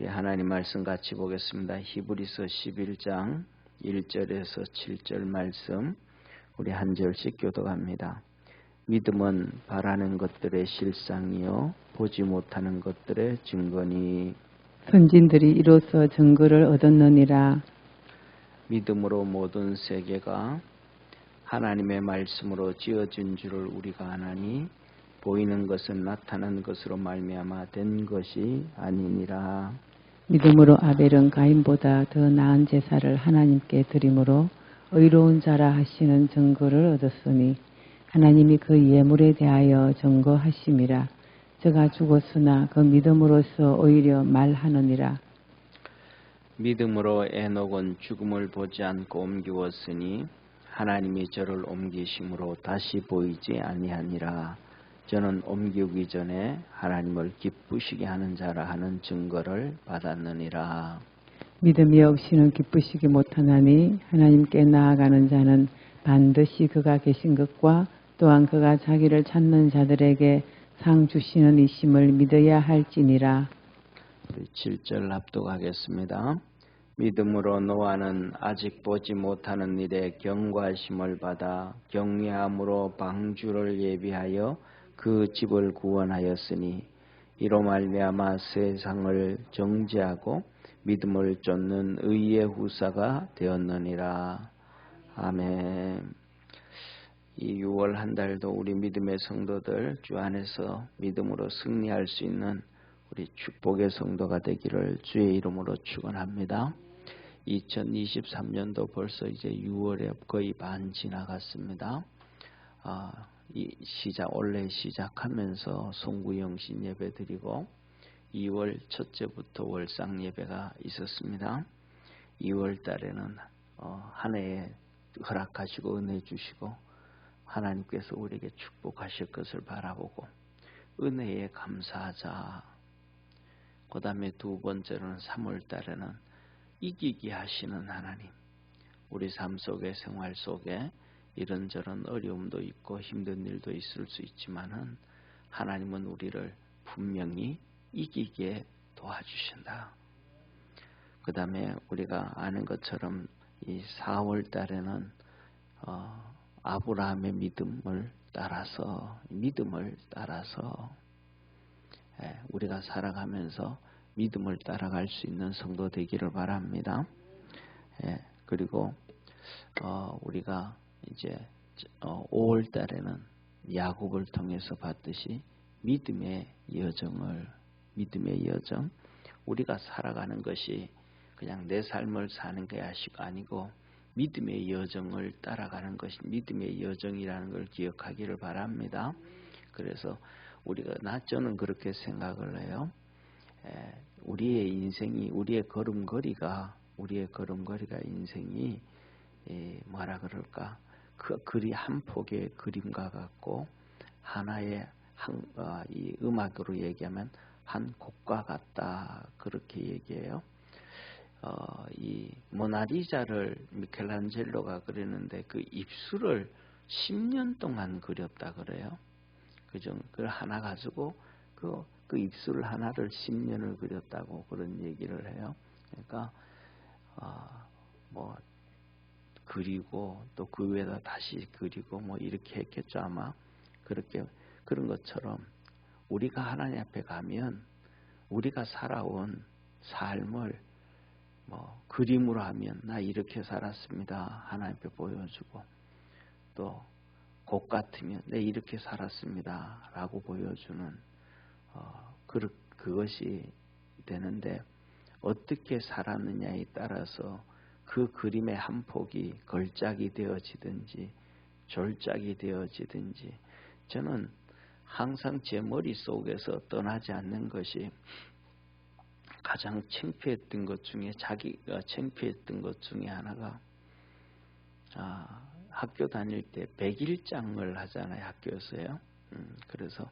우리 하나님 말씀 같이 보겠습니다. 히브리서 11장 1절에서 7절 말씀 우리 한 절씩 교독합니다. 믿음은 바라는 것들의 실상이요 보지 못하는 것들의 증거니 선진들이 이로써 증거를 얻었느니라. 믿음으로 모든 세계가 하나님의 말씀으로 지어진 줄을 우리가 아나니 보이는 것은 나타난 것으로 말미암아 된 것이 아니니라. 믿음으로 아벨은 가인보다 더 나은 제사를 하나님께 드림으로 의로운 자라 하시는 증거를 얻었으니 하나님이 그 예물에 대하여 증거하심이라. 저가 죽었으나 그 믿음으로써 오히려 말하느니라. 믿음으로 에녹은 죽음을 보지 않고 옮기웠으니 하나님이 저를 옮기심으로 다시 보이지 아니하니라. 저는 옮기기 전에 하나님을 기쁘시게 하는 자라 하는 증거를 받았느니라. 믿음이 없이는 기쁘시기 못하나니 하나님께 나아가는 자는 반드시 그가 계신 것과 또한 그가 자기를 찾는 자들에게 상 주시는 이심을 믿어야 할지니라. 7절 합독하겠습니다. 믿음으로 노아는 아직 보지 못하는 일에 경고하심을 받아 경외함으로 방주를 예비하여 그 집을 구원하였으니 이로 말미암아 세상을 정죄하고 믿음을 쫓는 의의 후사가 되었느니라. 아멘. 이 6월 한 달도 우리 믿음의 성도들 주 안에서 믿음으로 승리할 수 있는 우리 축복의 성도가 되기를 주의 이름으로 축원합니다. 2023년도 벌써 이제 6월에 거의 반 지나갔습니다. 원래 시작하면서 송구영신 예배 드리고 2월 첫째부터 월상 예배가 있었습니다. 2월 달에는 한 해에 허락하시고 은혜 주시고 하나님께서 우리에게 축복하실 것을 바라보고 은혜에 감사하자. 그 다음에 두 번째로는 3월 달에는 이기게 하시는 하나님. 우리 삶 속에 생활 속에 이런저런 어려움도 있고 힘든 일도 있을 수 있지만은 하나님은 우리를 분명히 이기게 도와주신다. 그 다음에 우리가 아는 것처럼 이 4월 달에는 아브라함의 믿음을 따라서 우리가 살아가면서 믿음을 따라갈 수 있는 성도 되기를 바랍니다. 그리고 우리가 이제 5월 달에는 야곱을 통해서 봤듯이 믿음의 여정 우리가 살아가는 것이 그냥 내 삶을 사는 게 아니고 믿음의 여정을 따라가는 것이 믿음의 여정이라는 걸 기억하기를 바랍니다. 그래서 저는 그렇게 생각을 해요. 우리의 인생이 우리의 걸음걸이가 인생이 뭐라 그럴까 그 한 폭의 그림과 같고 하나의 이 음악으로 얘기하면 한 곡과 같다 그렇게 얘기해요. 이 모나리자를 미켈란젤로가 그리는데 그 입술을 10년 동안 그렸다 그래요. 그죠? 그걸 하나 가지고 그 입술 하나를 10년을 그렸다고 그런 얘기를 해요. 그러니까 그리고 또 그 위에다 다시 그리고 이렇게 했겠죠 아마. 그런 것처럼 우리가 하나님 앞에 가면 우리가 살아온 삶을 그림으로 하면 나 이렇게 살았습니다 하나님 앞에 보여주고 또 곡 같으면 내 이렇게 살았습니다 라고 보여주는 그것이 되는데 어떻게 살았느냐에 따라서 그 그림의 한 폭이 걸작이 되어지든지 졸작이 되어지든지 저는 항상 제 머릿속에서 떠나지 않는 것이 가장 창피했던 것 중에 창피했던 것 중에 하나가 학교 다닐 때 100일장을 하잖아요. 학교에서요. 그래서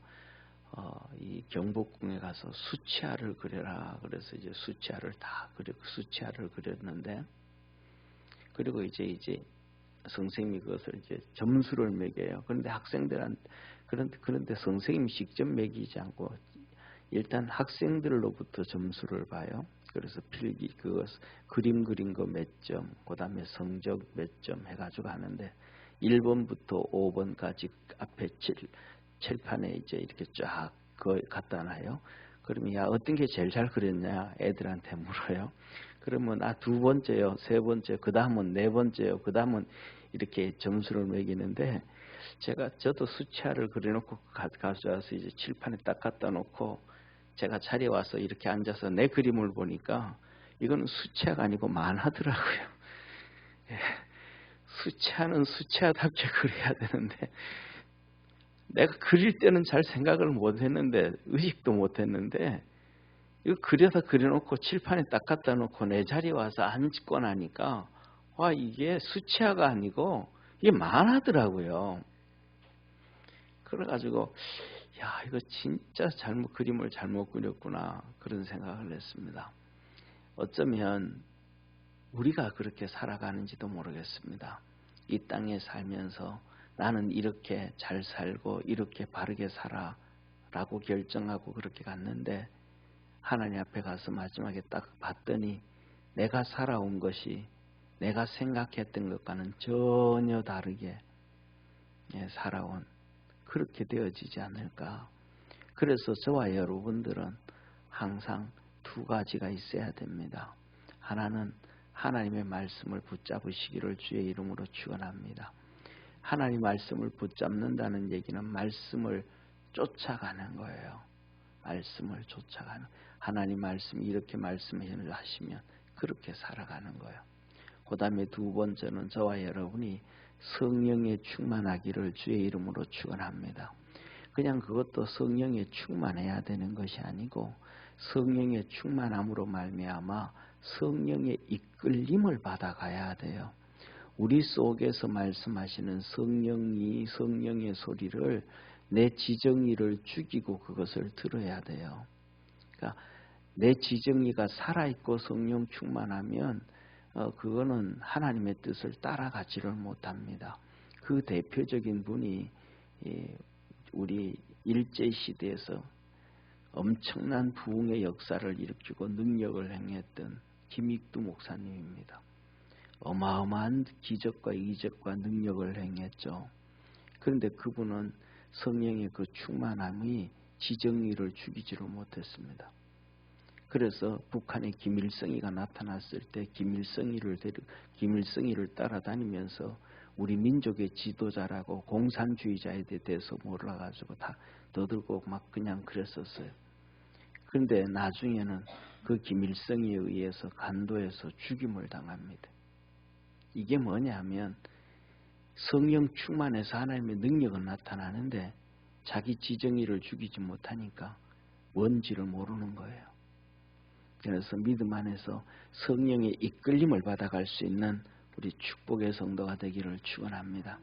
이 경복궁에 가서 수치화를 그려라. 그래서 이제 수치화를 그렸는데 그리고 이제 선생님이 그것을 이제 점수를 매겨요. 그런데 학생들한테 그런데 선생님이 직접 매기지 않고 일단 학생들로부터 점수를 봐요. 그래서 필기 그림 그린 거 몇 점, 그다음에 성적 몇 점 해가지고 하는데 1번부터 5번까지 앞에 칠판에 이제 이렇게 쫙 갖다 놔요. 그러면 야 어떤 게 제일 잘 그렸냐 애들한테 물어요. 그러면 두 번째요, 세 번째, 그 다음은 네 번째요, 그 다음은 이렇게 점수를 매기는데 저도 수채화를 그려놓고 가져와서 이제 칠판에 딱 갖다 놓고 제가 자리에 와서 이렇게 앉아서 내 그림을 보니까 이거는 수채화가 아니고 만화더라고요. 예, 수채화는 수채화답게 그려야 되는데 내가 그릴 때는 잘 생각을 못했는데 의식도 못했는데 이거 그려서 그려놓고 칠판에 딱 갖다 놓고 내 자리에 와서 앉고 나니까 와 이게 수채화가 아니고 이게 만화더라고요. 그래가지고 야 이거 진짜 그림을 잘못 그렸구나 그런 생각을 했습니다. 어쩌면 우리가 그렇게 살아가는지도 모르겠습니다. 이 땅에 살면서 나는 이렇게 잘 살고 이렇게 바르게 살아라고 결정하고 그렇게 갔는데 하나님 앞에 가서 마지막에 딱 봤더니 내가 살아온 것이 내가 생각했던 것과는 전혀 다르게 살아온 그렇게 되어지지 않을까. 그래서 저와 여러분들은 항상 두 가지가 있어야 됩니다. 하나는 하나님의 말씀을 붙잡으시기를 주의 이름으로 축원합니다. 하나님 말씀을 붙잡는다는 얘기는 말씀을 쫓아가는 거예요. 말씀을 쫓아가는. 하나님 말씀이 이렇게 말씀을 하시면 그렇게 살아가는 거예요. 그 다음에 두 번째는 저와 여러분이 성령에 충만하기를 주의 이름으로 축원합니다. 그냥 그것도 성령에 충만해야 되는 것이 아니고 성령의 충만함으로 말미암아 성령의 이끌림을 받아가야 돼요. 우리 속에서 말씀하시는 성령의 소리를 내 지정의를 죽이고 그것을 들어야 돼요. 그러니까 내 지정의가 살아있고 성령 충만하면 그거는 하나님의 뜻을 따라가지를 못합니다. 그 대표적인 분이 우리 일제시대에서 엄청난 부흥의 역사를 일으키고 능력을 행했던 김익두 목사님입니다. 어마어마한 기적과 이적과 능력을 행했죠. 그런데 그분은 성령의 그 충만함이 지정의를 죽이지를 못했습니다. 그래서 북한에 김일성이가 나타났을 때 김일성이를 따라다니면서 우리 민족의 지도자라고 공산주의자에 대해서 몰라가지고 다 떠들고 막 그냥 그랬었어요. 그런데 나중에는 그 김일성에 의해서 간도해서 죽임을 당합니다. 이게 뭐냐면 성령 충만해서 하나님의 능력은 나타나는데 자기 지정의를 죽이지 못하니까 뭔지를 모르는 거예요. 그래서 믿음 안에서 성령의 이끌림을 받아갈 수 있는 우리 축복의 성도가 되기를 축원합니다.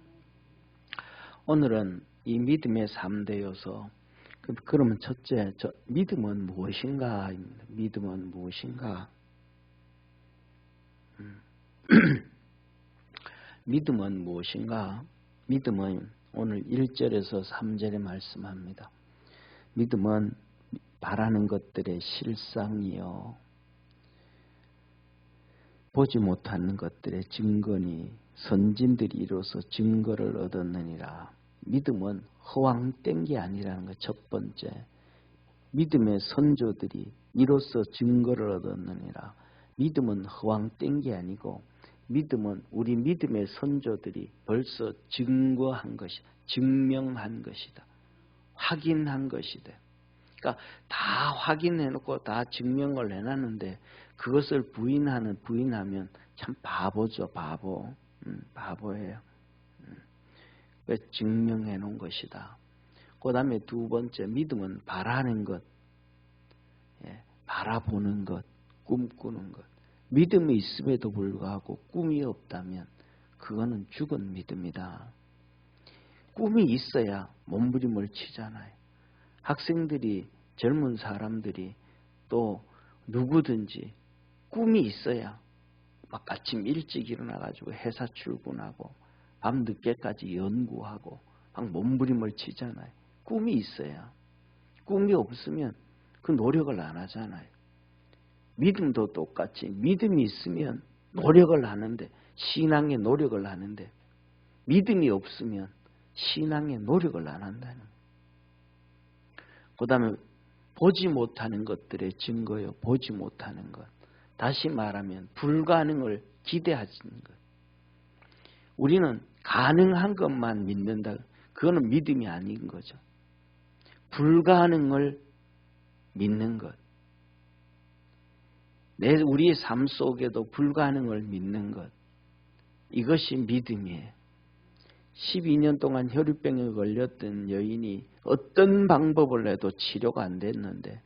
오늘은 이 믿음의 3대 요소. 그러면 첫째, 믿음은 무엇인가? 믿음은 무엇인가? 믿음은 무엇인가? 믿음은 오늘 1절에서 3절에 말씀합니다. 믿음은 바라는 것들의 실상이요 보지 못하는 것들의 증거니 선진들이 이로써 증거를 얻었느니라. 믿음은 허황된 게 아니라는 것 첫 번째. 믿음의 선조들이 이로써 증거를 얻었느니라. 믿음은 허황된 게 아니고 믿음은 우리 믿음의 선조들이 벌써 증거한 것이다. 증명한 것이다. 확인한 것이다. 그러니까 다 확인해놓고 다 증명을 해놨는데 그것을 부인하면 참 바보죠. 바보예요. 왜 증명해놓은 것이다. 그 다음에 두 번째 믿음은 바라는 것, 바라보는 것, 꿈꾸는 것. 믿음이 있음에도 불구하고 꿈이 없다면 그거는 죽은 믿음이다. 꿈이 있어야 몸부림을 치잖아요. 학생들이 젊은 사람들이 또 누구든지 꿈이 있어야 막 아침 일찍 일어나가지고 회사 출근하고 밤 늦게까지 연구하고 막 몸부림을 치잖아요. 꿈이 있어야. 꿈이 없으면 그 노력을 안 하잖아요. 믿음도 똑같이 믿음이 있으면 노력을 하는데, 신앙의 노력을 하는데, 믿음이 없으면 신앙의 노력을 안 한다는 거예요. 그 다음에 보지 못하는 것들의 증거요. 보지 못하는 것. 다시 말하면 불가능을 기대하시는 것. 우리는 가능한 것만 믿는다. 그거는 믿음이 아닌 거죠. 불가능을 믿는 것. 우리의 삶 속에도 불가능을 믿는 것. 이것이 믿음이에요. 12년 동안 혈유병에 걸렸던 여인이 어떤 방법을 해도 치료가 안 됐는데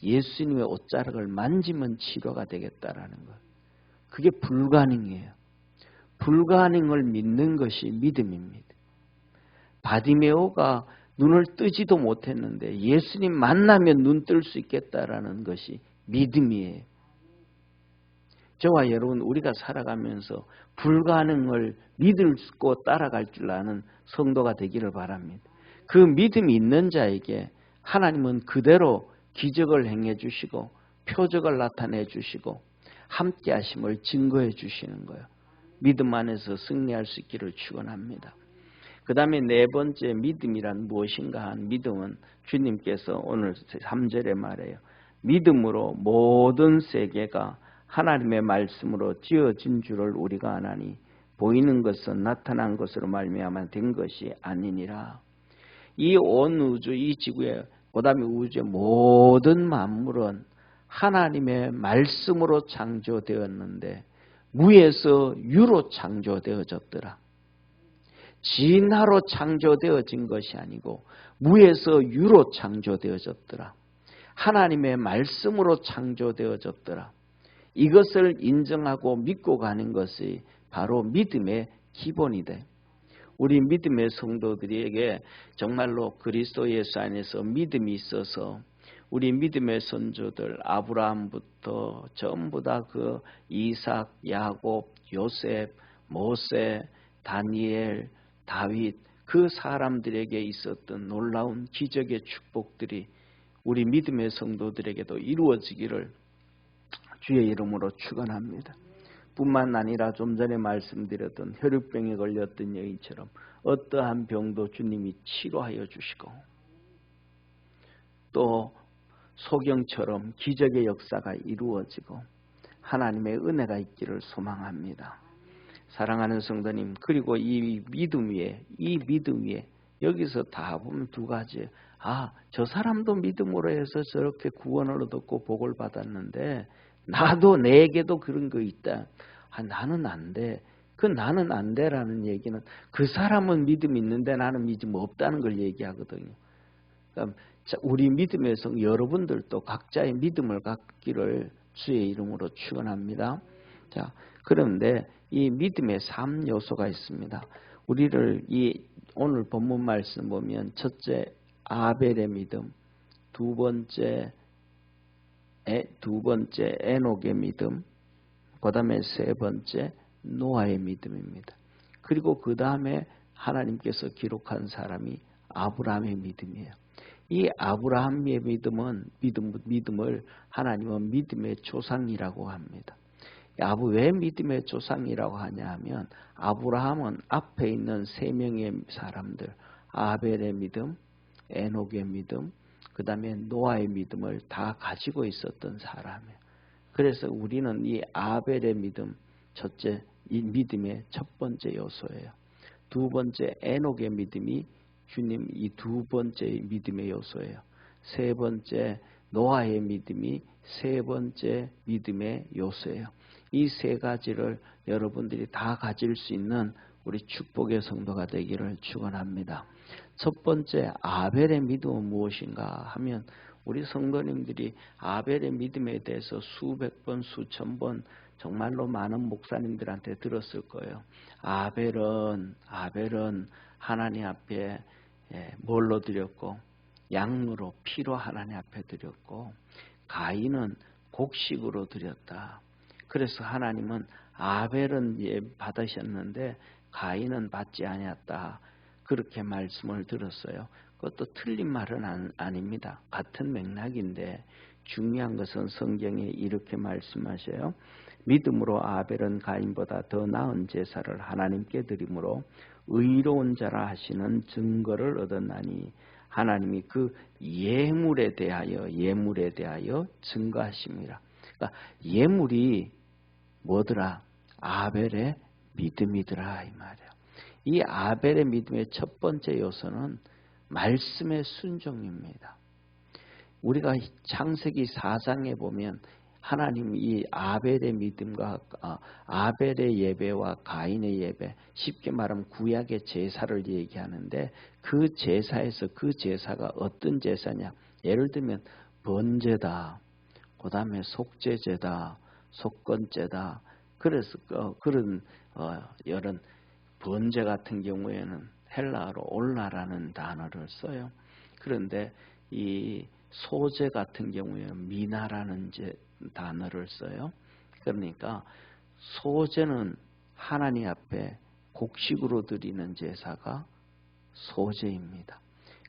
예수님의 옷자락을 만지면 치료가 되겠다라는 것. 그게 불가능이에요. 불가능을 믿는 것이 믿음입니다. 바디메오가 눈을 뜨지도 못했는데 예수님 만나면 눈 뜰 수 있겠다라는 것이 믿음이에요. 저와 여러분, 우리가 살아가면서 불가능을 믿고 따라갈 줄 아는 성도가 되기를 바랍니다. 그 믿음이 있는 자에게 하나님은 그대로 기적을 행해 주시고 표적을 나타내 주시고 함께 하심을 증거해 주시는 거예요. 믿음 안에서 승리할 수 있기를 축원합니다. 그 다음에 네 번째 믿음이란 무엇인가 한 믿음은 주님께서 오늘 3절에 말해요. 믿음으로 모든 세계가 하나님의 말씀으로 지어진 줄을 우리가 아나니 보이는 것은 나타난 것으로 말미암아 된 것이 아니니라. 이 온 우주, 이 지구에, 그 다음에 우주의 모든 만물은 하나님의 말씀으로 창조되었는데 무에서 유로 창조되어졌더라. 진화로 창조되어진 것이 아니고 무에서 유로 창조되어졌더라. 하나님의 말씀으로 창조되어졌더라. 이것을 인정하고 믿고 가는 것이 바로 믿음의 기본이 돼. 우리 믿음의 성도들에게 정말로 그리스도 예수 안에서 믿음이 있어서 우리 믿음의 선조들 아브라함부터 전부 다 그 이삭, 야곱, 요셉, 모세, 다니엘, 다윗 그 사람들에게 있었던 놀라운 기적의 축복들이 우리 믿음의 성도들에게도 이루어지기를 주의 이름으로 축원합니다. 뿐만 아니라 좀 전에 말씀드렸던 혈유병에 걸렸던 여인처럼 어떠한 병도 주님이 치료하여 주시고 또 소경처럼 기적의 역사가 이루어지고 하나님의 은혜가 있기를 소망합니다. 사랑하는 성도님, 그리고 이 믿음 위에 여기서 다 보면 두 가지. 저 사람도 믿음으로 해서 저렇게 구원을 얻었고 복을 받았는데 나도 내게도 그런 거 있다. 나는 안 돼. 그 나는 안 돼라는 얘기는 그 사람은 믿음이 있는데 나는 믿음 없다는 걸 얘기하거든요. 그러니까 우리 믿음의 성 여러분들도 각자의 믿음을 갖기를 주의 이름으로 축원합니다. 자, 그런데 이 믿음의 3요소가 있습니다. 우리를 이 오늘 본문 말씀 보면 첫째 아벨의 믿음, 두 번째 에녹의 믿음, 그 다음에 세 번째 노아의 믿음입니다. 그리고 그 다음에 하나님께서 기록한 사람이 아브라함의 믿음이에요. 이 아브라함의 믿음을 하나님은 믿음의 조상이라고 합니다. 왜 믿음의 조상이라고 하냐 하면 아브라함은 앞에 있는 세 명의 사람들 아벨의 믿음, 에녹의 믿음, 그 다음에 노아의 믿음을 다 가지고 있었던 사람이에요. 그래서 우리는 이 아벨의 믿음, 첫째 이 믿음의 첫 번째 요소예요. 두 번째 에녹의 믿음이 주님 이 두 번째 믿음의 요소예요. 세 번째 노아의 믿음이 세 번째 믿음의 요소예요. 이 세 가지를 여러분들이 다 가질 수 있는 우리 축복의 성도가 되기를 축원합니다. 첫 번째 아벨의 믿음은 무엇인가 하면 우리 성도님들이 아벨의 믿음에 대해서 수백 번, 수천 번 정말로 많은 목사님들한테 들었을 거예요. 아벨은 하나님 앞에 뭘로 드렸고 양으로 피로 하나님 앞에 드렸고 가인은 곡식으로 드렸다. 그래서 하나님은 아벨은 받으셨는데 가인은 받지 아니었다. 그렇게 말씀을 들었어요. 그것도 틀린 말은 아닙니다. 같은 맥락인데 중요한 것은 성경에 이렇게 말씀하셔요. 믿음으로 아벨은 가인보다 더 나은 제사를 하나님께 드림으로 의로운 자라 하시는 증거를 얻었나니 하나님이 그 예물에 대하여 증거하심이라. 그러니까 예물이 뭐더라? 아벨의 믿음이더라 이 말이에요. 이 아벨의 믿음의 첫 번째 요소는 말씀의 순종입니다. 우리가 창세기 4장에 보면 하나님 이 아벨의 믿음과 아벨의 예배와 가인의 예배, 쉽게 말하면 구약의 제사를 얘기하는데 그 제사에서 그 제사가 어떤 제사냐? 예를 들면 번제다, 그 다음에 속죄제다, 속건제다. 그래서 그런 이런 번제 같은 경우에는 헬라어로 올라라는 단어를 써요. 그런데 이 소제 같은 경우에는 미나라는 단어를 써요. 그러니까 소제는 하나님 앞에 곡식으로 드리는 제사가 소제입니다.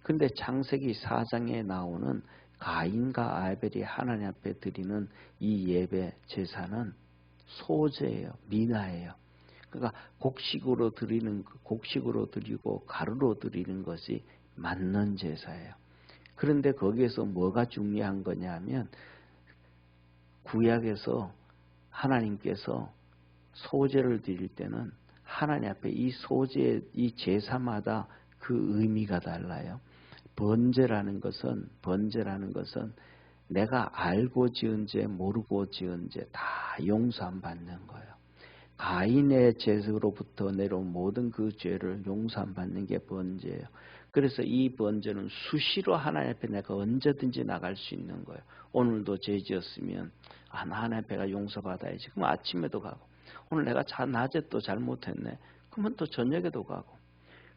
그런데 창세기 4장에 나오는 가인과 아벨이 하나님 앞에 드리는 이 예배 제사는 소제예요. 미나예요. 그러니까 곡식으로 드리고 가루로 드리는 것이 맞는 제사예요. 그런데 거기에서 뭐가 중요한 거냐면 구약에서 하나님께서 소제를 드릴 때는 하나님 앞에 이 소제, 이 제사마다 그 의미가 달라요. 번제라는 것은 내가 알고 지은 죄, 모르고 지은 죄 다 용서함 받는 거예요. 가인의 죄로부터 내려온 모든 그 죄를 용서함 받는 게 번제예요. 그래서 이 번제는 수시로 하나님 앞에 내가 언제든지 나갈 수 있는 거예요. 오늘도 죄 지었으면 나 하나님 앞에가 용서받아야지. 그럼 아침에도 가고, 오늘 내가 낮에 또 잘못했네. 그러면 또 저녁에도 가고.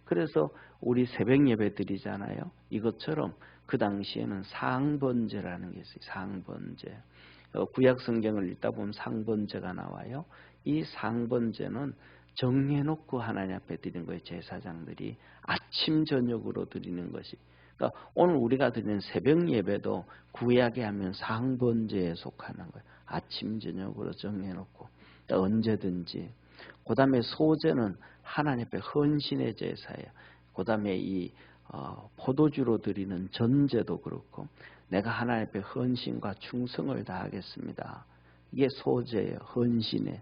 그래서 우리 새벽 예배 드리잖아요. 이것처럼 그 당시에는 상번제라는 게 있어요. 상번제. 구약 성경을 읽다 보면 상번제가 나와요. 이 상번제는 정해놓고 하나님 앞에 드리는 거예요. 제사장들이 아침 저녁으로 드리는 것이. 그러니까 오늘 우리가 드리는 새벽 예배도 구약에 하면 상번제에 속하는 거예요. 아침 저녁으로 정해놓고 언제든지. 그 다음에 소제는 하나님 앞에 헌신의 제사예요. 그 다음에 이 포도주로 드리는 전제도 그렇고 내가 하나님 앞에 헌신과 충성을 다하겠습니다. 이게 소제예요. 헌신의.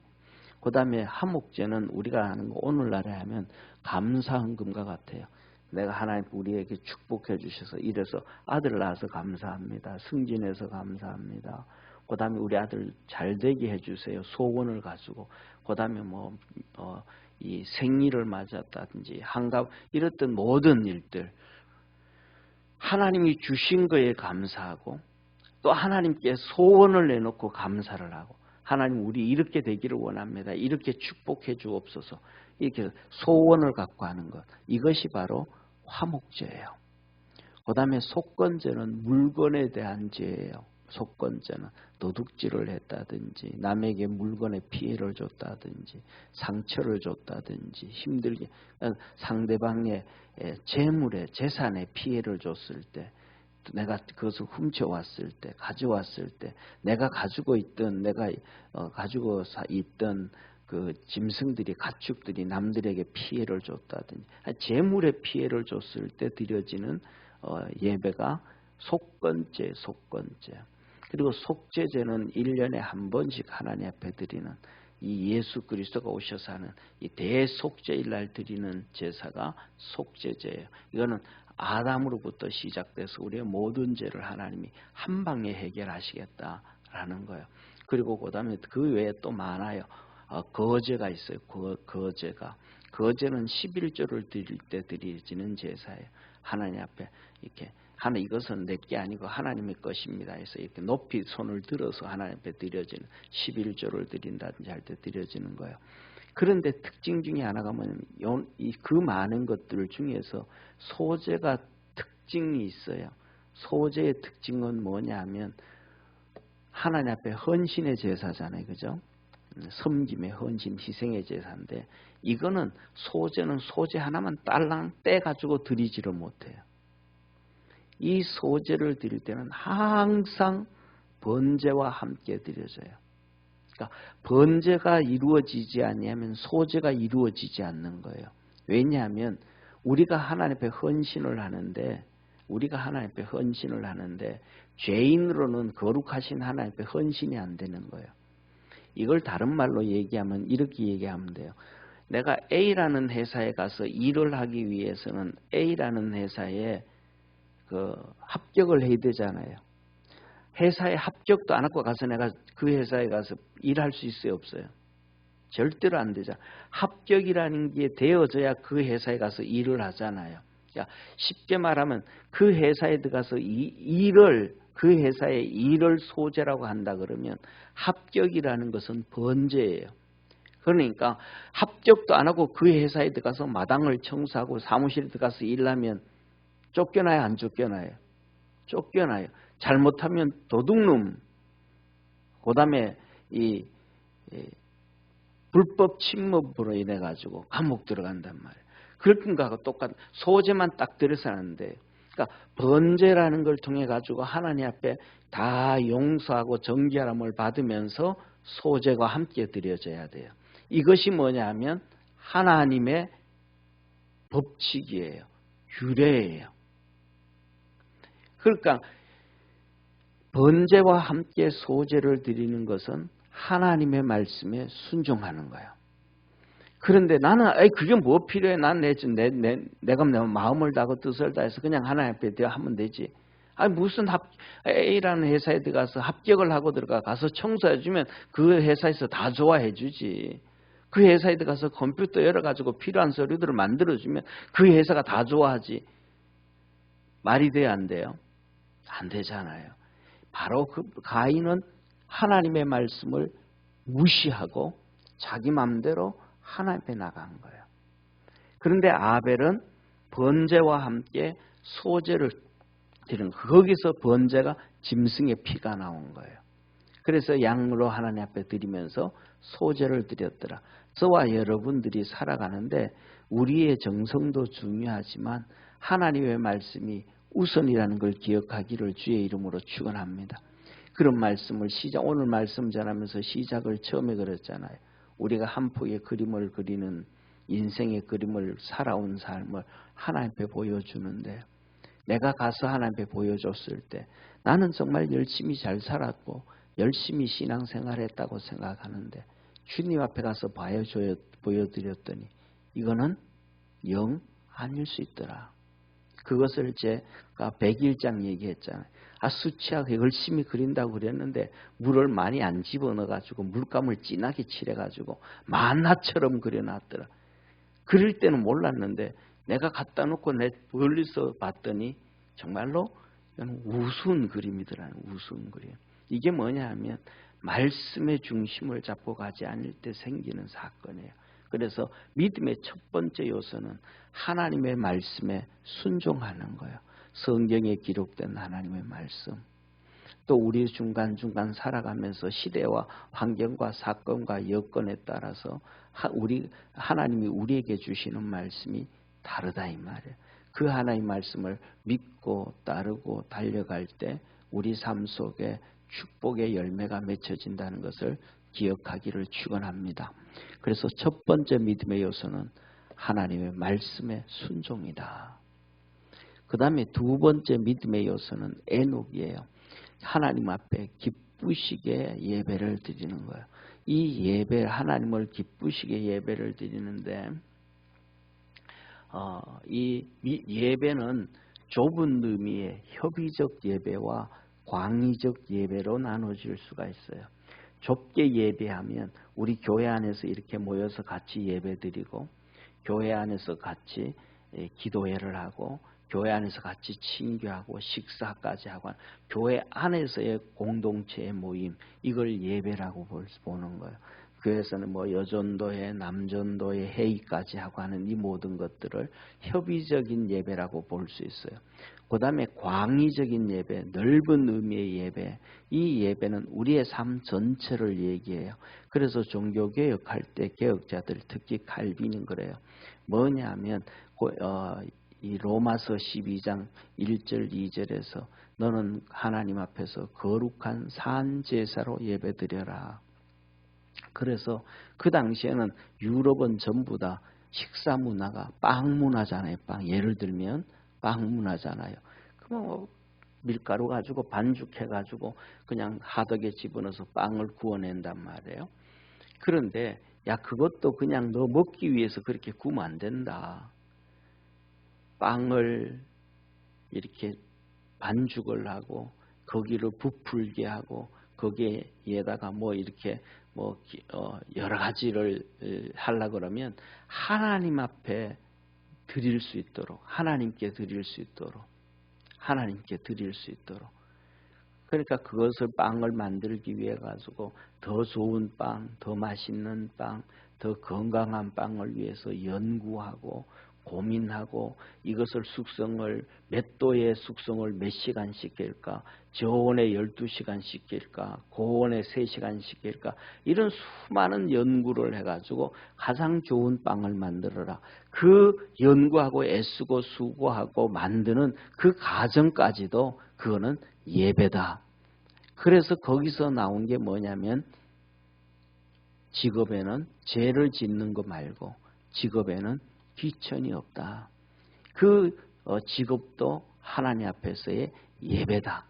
그 다음에 화목제는 우리가 하는 거 오늘날에 하면 감사헌금과 같아요. 내가 하나님 우리에게 축복해 주셔서 이래서 아들 낳아서 감사합니다. 승진해서 감사합니다. 그 다음에 우리 아들 잘되게 해주세요. 소원을 가지고. 그 다음에 이 생일을 맞았다든지 한갑 이랬던 모든 일들 하나님이 주신 거에 감사하고 또 하나님께 소원을 내놓고 감사를 하고 하나님 우리 이렇게 되기를 원합니다. 이렇게 축복해 주옵소서. 이렇게 소원을 갖고 하는 것. 이것이 바로 화목제예요. 그 다음에 속건제는 물건에 대한 죄예요. 속건제는 도둑질을 했다든지 남에게 물건에 피해를 줬다든지 상처를 줬다든지 힘들게 상대방의 재물에 재산에 피해를 줬을 때 내가 그것을 훔쳐왔을 때 가져왔을 때 내가 가지고 있던 그 짐승들이 가축들이 남들에게 피해를 줬다든지 재물에 피해를 줬을 때 드려지는 예배가 속건제. 그리고 속죄제는 1년에 한 번씩 하나님 앞에 드리는 이 예수 그리스도가 오셔서 하는 이 대속죄일 날 드리는 제사가 속죄제예요. 이거는 아담으로부터 시작돼서 우리의 모든 죄를 하나님이 한 방에 해결하시겠다라는 거예요. 그리고 그다음에 그 외에 또 많아요. 거제가 있어요. 거제는 11조를 드릴 때 드리지는 제사예요. 하나님 앞에 이렇게 이것은 내게 아니고 하나님의 것입니다 해서 이렇게 높이 손을 들어서 하나님 앞에 드려지는 11조를 드린다든지 할 때 드려지는 거예요. 그런데 특징 중에 하나가 뭐냐면 그 많은 것들 중에서 소제가 특징이 있어요. 소제의 특징은 뭐냐면 하나님 앞에 헌신의 제사잖아요. 그죠? 섬김의 헌신, 희생의 제사인데 이거는 소제는 소제 하나만 딸랑 떼가지고 드리지를 못해요. 이 소제를 드릴 때는 항상 번제와 함께 드려져요. 그러니까 번제가 이루어지지 않으면 소제가 이루어지지 않는 거예요. 왜냐하면 우리가 하나님 앞에 헌신을 하는데 죄인으로는 거룩하신 하나님 앞에 헌신이 안 되는 거예요. 이걸 다른 말로 얘기하면 이렇게 얘기하면 돼요. 내가 A라는 회사에 가서 일을 하기 위해서는 A라는 회사에 합격을 해야 되잖아요. 회사에 합격도 안 하고 가서 내가 그 회사에 가서 일할 수 있어요, 없어요? 절대로 안 되죠. 합격이라는 게 되어져야 그 회사에 가서 일을 하잖아요. 그러니까 쉽게 말하면 그 회사에 들어가서 그 회사의 일을 소제라고 한다 그러면 합격이라는 것은 번제예요. 그러니까 합격도 안 하고 그 회사에 들어가서 마당을 청소하고 사무실에 들어가서 일하면 쫓겨나요, 안 쫓겨나요? 쫓겨나요. 잘못하면 도둑놈, 그 다음에 이 불법 침범으로 인해 가지고 감옥 들어간단 말이에요. 그런 거하고 똑같은 소제만 딱 들여서 하는데, 그러니까 번제라는 걸 통해 가지고 하나님 앞에 다 용서하고 정결함을 받으면서 소제가 함께 드려져야 돼요. 이것이 뭐냐 하면 하나님의 법칙이에요. 규례예요. 그러니까 번제와 함께 소제를 드리는 것은 하나님의 말씀에 순종하는 거예요. 그런데 나는 그게 뭐 필요해? 내가 내 마음을 다하고 뜻을 다해서 그냥 하나님 앞에 하면 되지. 무슨 A라는 회사에 들어가서 합격을 하고 가서 청소해주면 그 회사에서 다 좋아해주지. 그 회사에 들어가서 컴퓨터 열어가지고 필요한 서류들을 만들어주면 그 회사가 다 좋아하지. 말이 돼요, 안 돼요? 안 되잖아요. 바로 그 가인은 하나님의 말씀을 무시하고 자기 마음대로 하나님 앞에 나간 거예요. 그런데 아벨은 번제와 함께 소제를 드리는 거예요. 거기서 번제가 짐승의 피가 나온 거예요. 그래서 양으로 하나님 앞에 드리면서 소제를 드렸더라. 저와 여러분들이 살아가는데 우리의 정성도 중요하지만 하나님의 말씀이 우선이라는 걸 기억하기를 주의 이름으로 축원합니다. 그런 말씀을 오늘 말씀 전하면서 시작을 처음에 그랬잖아요. 우리가 한 폭의 그림을 그리는 인생의 그림을 살아온 삶을 하나님 앞에 보여주는데, 내가 가서 하나님 앞에 보여줬을 때 나는 정말 열심히 잘 살았고 열심히 신앙생활했다고 생각하는데 주님 앞에 가서 보여드렸더니 이거는 영 아닐 수 있더라. 그것을 제가 101장 얘기했잖아요. 수치하게 열심히 그린다고 그랬는데 물을 많이 안 집어넣어가지고 물감을 진하게 칠해가지고 만화처럼 그려놨더라. 그릴 때는 몰랐는데 내가 갖다 놓고 멀리서 봤더니 정말로 우스운 그림이더라는 우스운 그림. 이게 뭐냐 하면 말씀의 중심을 잡고 가지 않을 때 생기는 사건이에요. 그래서 믿음의 첫 번째 요소는 하나님의 말씀에 순종하는 거예요. 성경에 기록된 하나님의 말씀. 또 우리 중간중간 살아가면서 시대와 환경과 사건과 여건에 따라서 하나님이 우리에게 주시는 말씀이 다르다 이 말이에요. 그 하나님의 말씀을 믿고 따르고 달려갈 때 우리 삶 속에 축복의 열매가 맺혀진다는 것을 기억하기를 축원합니다. 그래서 첫 번째 믿음의 요소는 하나님의 말씀의 순종이다. 그 다음에 두 번째 믿음의 요소는 애녹이에요. 하나님 앞에 기쁘시게 예배를 드리는 거예요. 이 예배, 하나님을 기쁘시게 예배를 드리는데 이 예배는 좁은 의미의 협의적 예배와 광의적 예배로 나눠질 수가 있어요. 좁게 예배하면 우리 교회 안에서 이렇게 모여서 같이 예배드리고 교회 안에서 같이 기도회를 하고 교회 안에서 같이 친교하고 식사까지 하고 교회 안에서의 공동체의 모임, 이걸 예배라고 보는 거예요. 교회에서는 뭐 여전도회, 남전도회, 회의까지 하고 하는 이 모든 것들을 협의적인 예배라고 볼 수 있어요. 그 다음에 광의적인 예배, 넓은 의미의 예배, 이 예배는 우리의 삶 전체를 얘기해요. 그래서 종교개혁할 때 개혁자들, 특히 칼빈은 그래요. 뭐냐면 이 로마서 12장 1절 2절에서 너는 하나님 앞에서 거룩한 산제사로 예배드려라. 그래서 그 당시에는 유럽은 전부 다 식사 문화가 빵 문화잖아요. 빵. 예를 들면 빵 문화잖아요. 그럼 뭐 밀가루 가지고 반죽해 가지고 그냥 하덕에 집어넣어서 빵을 구워낸단 말이에요. 그런데 야, 그것도 그냥 너 먹기 위해서 그렇게 구우면 안 된다. 빵을 이렇게 반죽을 하고 거기를 부풀게 하고 거기에다가 뭐 이렇게 뭐 여러 가지를 하려고 그러면 하나님 앞에 드릴 수 있도록, 하나님께 드릴 수 있도록, 하나님께 드릴 수 있도록. 그러니까 그것을 빵을 만들기 위해 가지고 더 좋은 빵, 더 맛있는 빵, 더 건강한 빵을 위해서 연구하고 고민하고 이것을 숙성을 몇 도의 숙성을 몇 시간 시킬까, 저온에 12시간 시킬까, 고온에 3시간 시킬까, 이런 수많은 연구를 해가지고 가장 좋은 빵을 만들어라. 그 연구하고 애쓰고 수고하고 만드는 그 과정까지도 그거는 예배다. 그래서 거기서 나온 게 뭐냐면 직업에는 죄를 짓는 거 말고 직업에는 귀천이 없다. 그 직업도 하나님 앞에서의 예배다.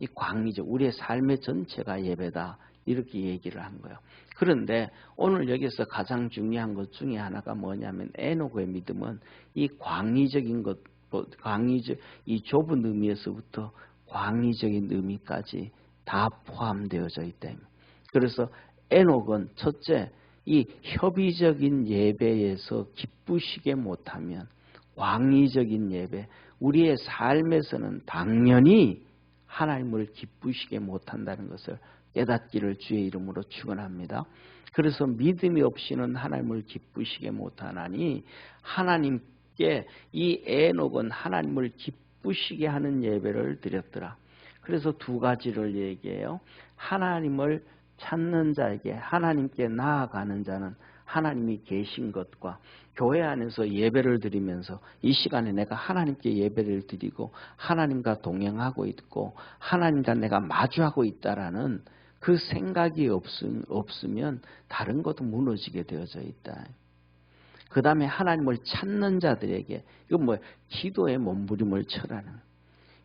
이 광의죠. 우리의 삶의 전체가 예배다. 이렇게 얘기를 한 거예요. 그런데 오늘 여기서 가장 중요한 것 중에 하나가 뭐냐면 에녹의 믿음은 이 광의적인 것, 광의적 이 좁은 의미에서부터 광의적인 의미까지 다 포함되어져 있다. 그래서 에녹은 첫째, 이 협의적인 예배에서 기쁘시게 못하면 광의적인 예배, 우리의 삶에서는 당연히 하나님을 기쁘시게 못한다는 것을 깨닫기를 주의 이름으로 축원합니다. 그래서 믿음이 없이는 하나님을 기쁘시게 못하나니 하나님께 이 에녹은 하나님을 기쁘시게 하는 예배를 드렸더라. 그래서 두 가지를 얘기해요. 하나님을 찾는 자에게, 하나님께 나아가는 자는 하나님이 계신 것과 교회 안에서 예배를 드리면서 이 시간에 내가 하나님께 예배를 드리고 하나님과 동행하고 있고 하나님과 내가 마주하고 있다라는 그 생각이 없으면 다른 것도 무너지게 되어져 있다. 그 다음에 하나님을 찾는 자들에게 이건 뭐 기도의 몸부림을 쳐라는,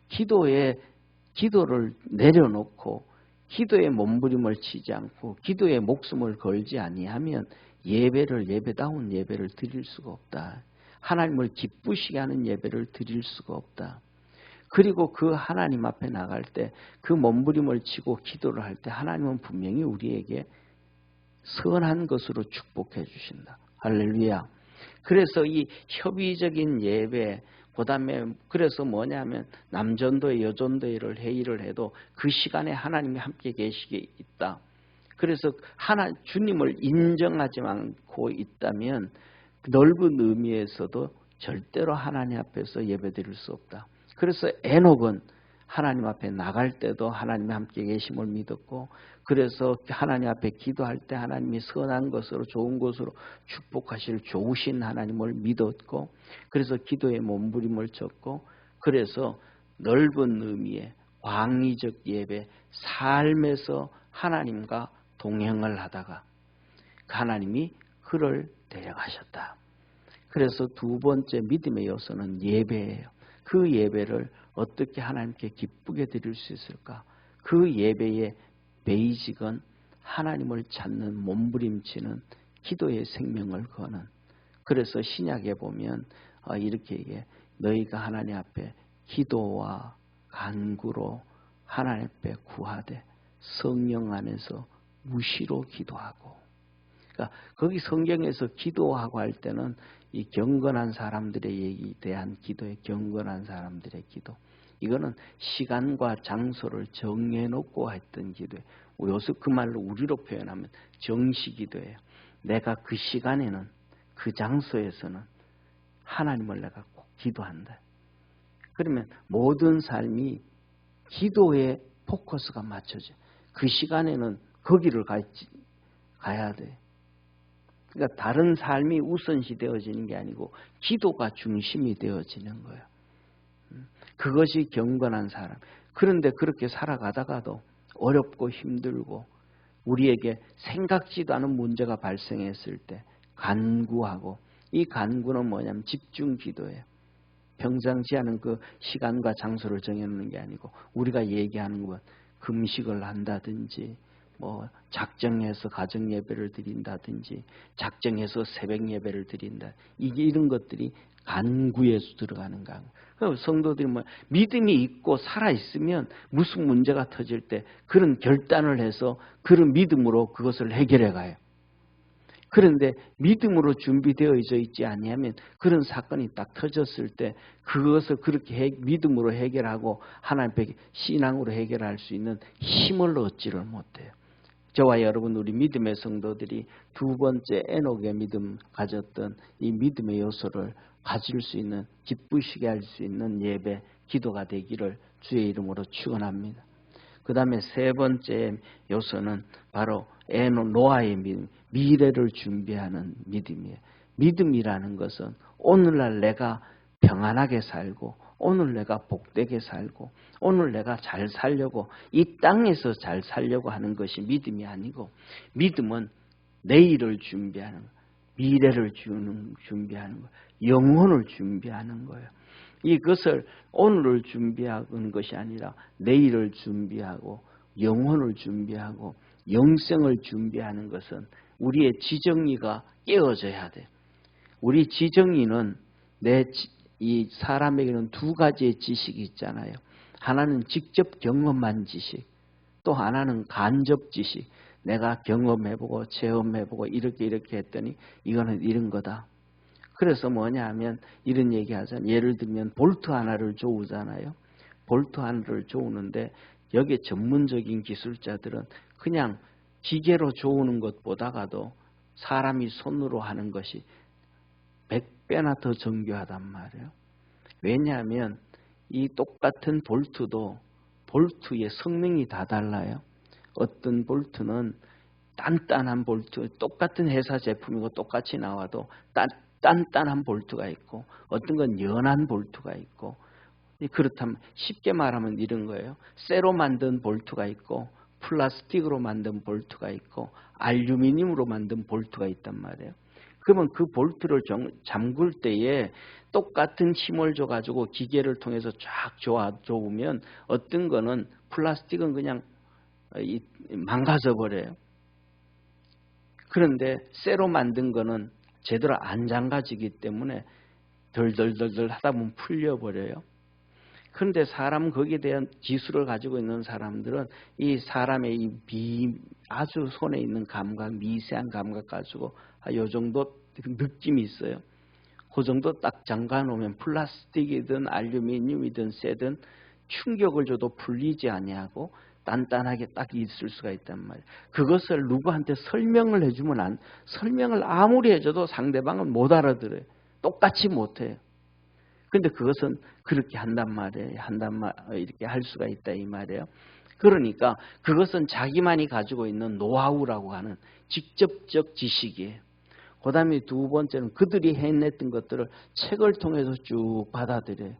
기도를 내려놓고 기도의 몸부림을 치지 않고 기도의 목숨을 걸지 아니하면 예배다운 예배를 드릴 수가 없다. 하나님을 기쁘시게 하는 예배를 드릴 수가 없다. 그리고 그 하나님 앞에 나갈 때 그 몸부림을 치고 기도를 할 때 하나님은 분명히 우리에게 선한 것으로 축복해 주신다. 할렐루야. 그래서 이 협의적인 예배, 그 다음에 그래서 뭐냐면 남전도회, 여전도회를 회의를 해도 그 시간에 하나님이 함께 계시게 있다. 그래서 주님을 인정하지 않고 있다면 넓은 의미에서도 절대로 하나님 앞에서 예배드릴 수 없다. 그래서 에녹은 하나님 앞에 나갈 때도 하나님이 함께 계심을 믿었고, 그래서 하나님 앞에 기도할 때 하나님이 선한 것으로 좋은 것으로 축복하실 좋으신 하나님을 믿었고, 그래서 기도의 몸부림을 쳤고, 그래서 넓은 의미의 광의적 예배, 삶에서 하나님과 동행을 하다가 하나님이 그를 데려가셨다. 그래서 두 번째 믿음의 요소는 예배예요. 그 예배를 어떻게 하나님께 기쁘게 드릴 수 있을까? 그 예배의 베이직은 하나님을 찾는 몸부림치는 기도의 생명을 거는. 그래서 신약에 보면 이렇게 얘기해. 너희가 하나님 앞에 기도와 간구로 하나님 앞에 구하되 성령 안에서 무시로 기도하고. 그러니까 거기 성경에서 기도하고 할 때는 이 경건한 사람들에 대한 기도에 경건한 사람들의 기도. 이거는 시간과 장소를 정해놓고 했던 기도예요. 요새 그 말로 우리로 표현하면 정시기도예요. 내가 그 시간에는 그 장소에서는 하나님을 내가 꼭 기도한다. 그러면 모든 삶이 기도에 포커스가 맞춰져. 그 시간에는 거기를 가야 돼. 그러니까 다른 삶이 우선시 되어지는 게 아니고 기도가 중심이 되어지는 거예요. 그것이 경건한 사람. 그런데 그렇게 살아가다가도 어렵고 힘들고 우리에게 생각지도 않은 문제가 발생했을 때 간구하고, 이 간구는 뭐냐면 집중 기도예요. 평상시 하는 그 시간과 장소를 정해놓는 게 아니고 우리가 얘기하는 것, 금식을 한다든지 뭐 작정해서 가정 예배를 드린다든지 작정해서 새벽 예배를 드린다, 이런 것들이 간구에 들어가는 거예요. 성도들이 뭐 믿음이 있고 살아 있으면 무슨 문제가 터질 때 그런 결단을 해서 그런 믿음으로 그것을 해결해 가요. 그런데 믿음으로 준비되어 있지 아니하면 그런 사건이 딱 터졌을 때 그것을 그렇게 믿음으로 해결하고 하나님 앞에 신앙으로 해결할 수 있는 힘을 얻지를 못해요. 저와 여러분, 우리 믿음의 성도들이 두 번째 에녹의 믿음 가졌던 이 믿음의 요소를 가질 수 있는, 기쁘시게 할 수 있는 예배, 기도가 되기를 주의 이름으로 축원합니다. 그 다음에 세 번째 요소는 바로 노아의 믿음, 미래를 준비하는 믿음이에요. 믿음이라는 것은 오늘날 내가 평안하게 살고 오늘 내가 복되게 살고 오늘 내가 잘 살려고, 이 땅에서 잘 살려고 하는 것이 믿음이 아니고, 믿음은 내일을 준비하는 거예요. 미래를 준비하는 거예요. 영혼을 준비하는 거예요. 이것을 오늘을 준비하는 것이 아니라 내일을 준비하고 영혼을 준비하고 영생을 준비하는 것은 우리의 지정의가 깨어져야 돼. 우리 지정의는 이 사람에게는 두 가지의 지식이 있잖아요. 하나는 직접 경험한 지식, 또 하나는 간접 지식. 내가 경험해보고 체험해보고 이렇게 했더니 이거는 이런 거다. 그래서 뭐냐 하면 이런 얘기 하잖아요. 예를 들면 볼트 하나를 조우잖아요. 볼트 하나를 조우는데 여기에 전문적인 기술자들은 그냥 기계로 조우는 것보다가도 사람이 손으로 하는 것이 100배나 더 정교하단 말이에요. 왜냐하면 이 똑같은 볼트도 볼트의 성능이 다 달라요. 어떤 볼트는 단단한 볼트, 똑같은 회사 제품이고 똑같이 나와도 단단한 볼트가 있고 어떤 건 연한 볼트가 있고, 그렇다면 쉽게 말하면 이런 거예요. 쇠로 만든 볼트가 있고 플라스틱으로 만든 볼트가 있고 알루미늄으로 만든 볼트가 있단 말이에요. 그러면 그 볼트를 잠글 때에 똑같은 힘을 줘가지고 기계를 통해서 쫙 조으면 어떤 거는 플라스틱은 그냥 망가져 버려요. 그런데 쇠로 만든 거는 제대로 안 잠가지기 때문에 덜덜덜덜 하다 보면 풀려버려요. 그런데 사람은 거기에 대한 기술을 가지고 있는 사람들은 이 사람의 아주 손에 있는 감각, 미세한 감각 가지고 요 정도 느낌이 있어요. 그 정도 딱 잠가 놓으면 플라스틱이든 알루미늄이든 쇠든 충격을 줘도 풀리지 아니하고 단단하게 딱 있을 수가 있단 말이에요. 그것을 누구한테 설명을 해주면 설명을 아무리 해줘도 상대방은 못 알아들어요. 똑같이 못해요. 그런데 그것은 그렇게 한단 말이에요. 이렇게 할 수가 있다 이 말이에요. 그러니까 그것은 자기만이 가지고 있는 노하우라고 하는 직접적 지식이에요. 그 다음에 두 번째는 그들이 해냈던 것들을 책을 통해서 쭉 받아들여요.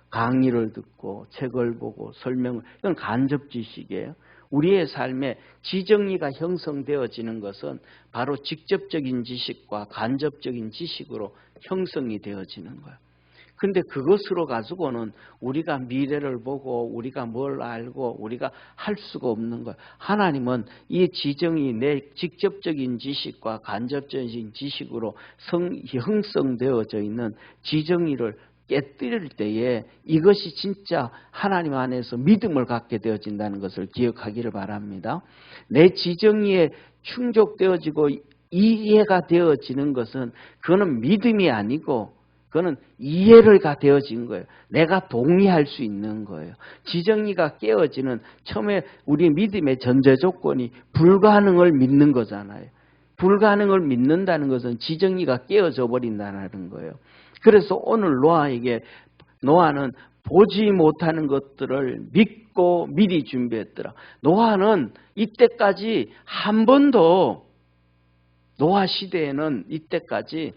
강의를 듣고 책을 보고 설명을, 이건 간접 지식이에요. 우리의 삶에 지정의가 형성되어지는 것은 바로 직접적인 지식과 간접적인 지식으로 형성이 되어지는 거예요. 근데 그것으로 가지고는 우리가 미래를 보고 우리가 뭘 알고 우리가 할 수가 없는 거예요. 하나님은 이 지정이 내 직접적인 지식과 간접적인 지식으로 형성되어져 있는 지정의를 깨뜨릴 때에 이것이 진짜 하나님 안에서 믿음을 갖게 되어진다는 것을 기억하기를 바랍니다. 내 지정의에 충족되어지고 이해가 되어지는 것은 그거는 믿음이 아니고 그거는 이해가 되어진 거예요. 내가 동의할 수 있는 거예요. 지정의가 깨어지는 처음에 우리 믿음의 전제 조건이 불가능을 믿는 거잖아요. 불가능을 믿는다는 것은 지정의가 깨어져 버린다는 거예요. 그래서 오늘 노아는 보지 못하는 것들을 믿고 미리 준비했더라. 노아는 이때까지 한 번도 노아 시대에는 이때까지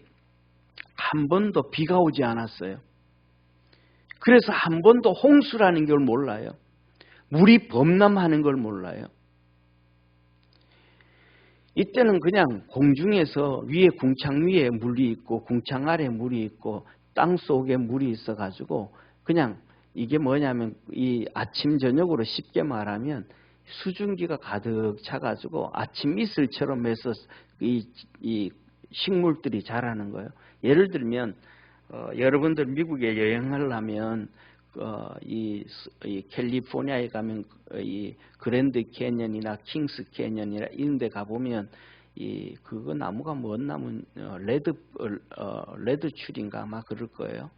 한 번도 비가 오지 않았어요. 그래서 한 번도 홍수라는 걸 몰라요. 물이 범람하는 걸 몰라요. 이때는 그냥 공중에서 위에 궁창 위에 물이 있고 궁창 아래 물이 있고 땅 속에 물이 있어가지고 그냥 이게 뭐냐면 이 아침 저녁으로 쉽게 말하면 수증기가 가득 차가지고 아침 이슬처럼 해서 이 식물들이 자라는 거예요. 예를 들면 여러분들 미국에 여행을 하면 이 캘리포니아에 가면 이 그랜드 캐년이나 킹스 캐년이나 이런 데 가보면 그거 나무가 뭔 나무 레드 추리인가 아마 그럴 거예요.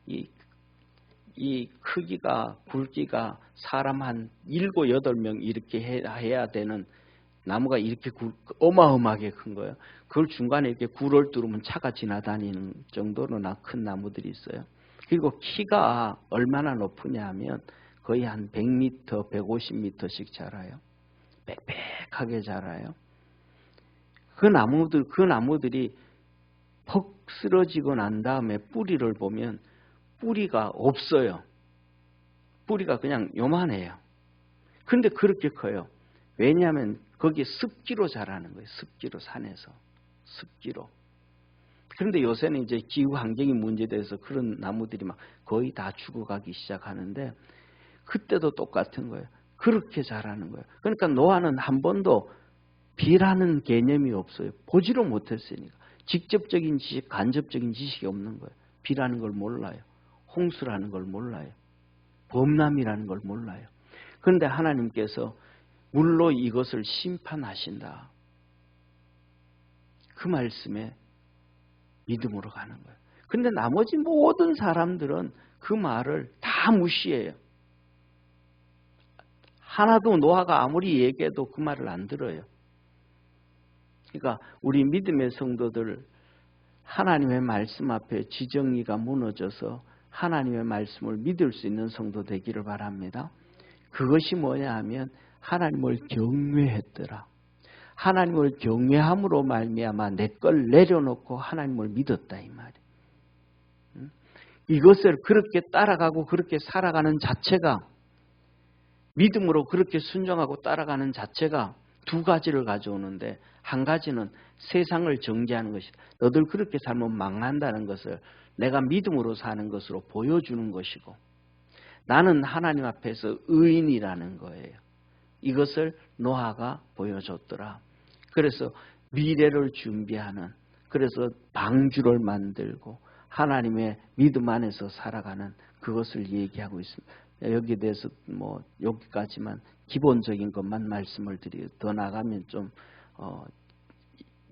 이 크기가 굵기가 사람 한 7, 8명 이렇게 해야 되는 나무가 이렇게 어마어마하게 큰 거예요. 그걸 중간에 이렇게 굴을 뚫으면 차가 지나다니는 정도로나 큰 나무들이 있어요. 그리고 키가 얼마나 높으냐 하면 거의 한 100m, 150m씩 자라요. 빽빽하게 자라요. 그 나무들이 퍽 쓰러지고 난 다음에 뿌리를 보면 뿌리가 없어요. 뿌리가 그냥 요만해요. 그런데 그렇게 커요. 왜냐하면 거기에 습기로 자라는 거예요. 습기로, 산에서. 습기로. 그런데 요새는 이제 기후 환경이 문제돼서 그런 나무들이 막 거의 다 죽어가기 시작하는데 그때도 똑같은 거예요. 그렇게 자라는 거예요. 그러니까 노아는 한 번도 비라는 개념이 없어요. 보지를 못했으니까. 직접적인 지식, 간접적인 지식이 없는 거예요. 비라는 걸 몰라요. 홍수라는 걸 몰라요. 범람이라는 걸 몰라요. 그런데 하나님께서 물로 이것을 심판하신다. 그 말씀에 믿음으로 가는 거예요. 그런데 나머지 모든 사람들은 그 말을 다 무시해요. 하나도 노아가 아무리 얘기해도 그 말을 안 들어요. 그러니까 우리 믿음의 성도들 하나님의 말씀 앞에 지정의가 무너져서 하나님의 말씀을 믿을 수 있는 성도 되기를 바랍니다. 그것이 뭐냐 하면 하나님을 경외했더라. 하나님을 경외함으로 말미암아 내 걸 내려놓고 하나님을 믿었다 이 말이에요. 이것을 그렇게 따라가고 그렇게 살아가는 자체가 믿음으로 그렇게 순종하고 따라가는 자체가 두 가지를 가져오는데 한 가지는 세상을 정죄하는 것이다. 너들 그렇게 살면 망한다는 것을 내가 믿음으로 사는 것으로 보여주는 것이고 나는 하나님 앞에서 의인이라는 거예요. 이것을 노아가 보여줬더라. 그래서 미래를 준비하는 그래서 방주를 만들고 하나님의 믿음 안에서 살아가는 그것을 얘기하고 있습니다. 여기에 대해서 여기까지만 기본적인 것만 말씀을 드리고 더 나가면 좀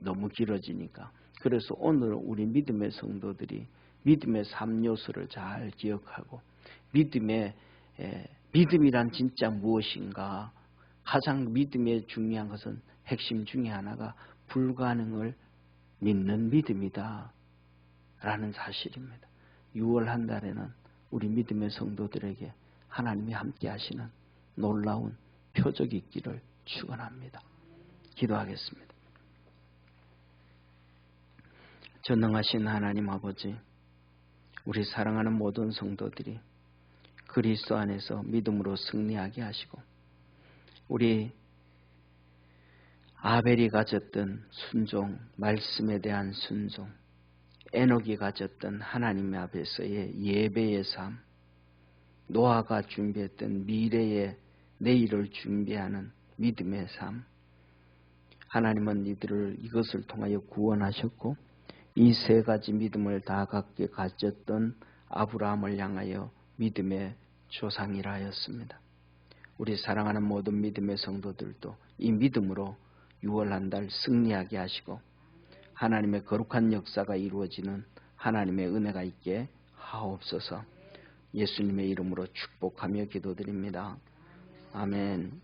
너무 길어지니까. 그래서 오늘 우리 믿음의 성도들이 믿음의 3요소를 잘 기억하고 믿음이란 진짜 무엇인가. 가장 믿음의 중요한 것은 핵심 중에 하나가 불가능을 믿는 믿음이다 라는 사실입니다. 6월 한 달에는 우리 믿음의 성도들에게 하나님이 함께 하시는 놀라운 표적이 있기를 축원합니다. 기도하겠습니다. 전능하신 하나님 아버지, 우리 사랑하는 모든 성도들이 그리스도 안에서 믿음으로 승리하게 하시고 우리 아벨이 가졌던 순종, 말씀에 대한 순종, 에녹이 가졌던 하나님 앞에서의 예배의 삶, 노아가 준비했던 미래의 내일을 준비하는 믿음의 삶, 하나님은 이것을 통하여 구원하셨고 이 세 가지 믿음을 다 갖게 가졌던 아브라함을 향하여 믿음의 조상이라 하였습니다. 우리 사랑하는 모든 믿음의 성도들도 이 믿음으로 6월 한 달 승리하게 하시고 하나님의 거룩한 역사가 이루어지는 하나님의 은혜가 있게 하옵소서. 예수님의 이름으로 축복하며 기도드립니다. 아멘.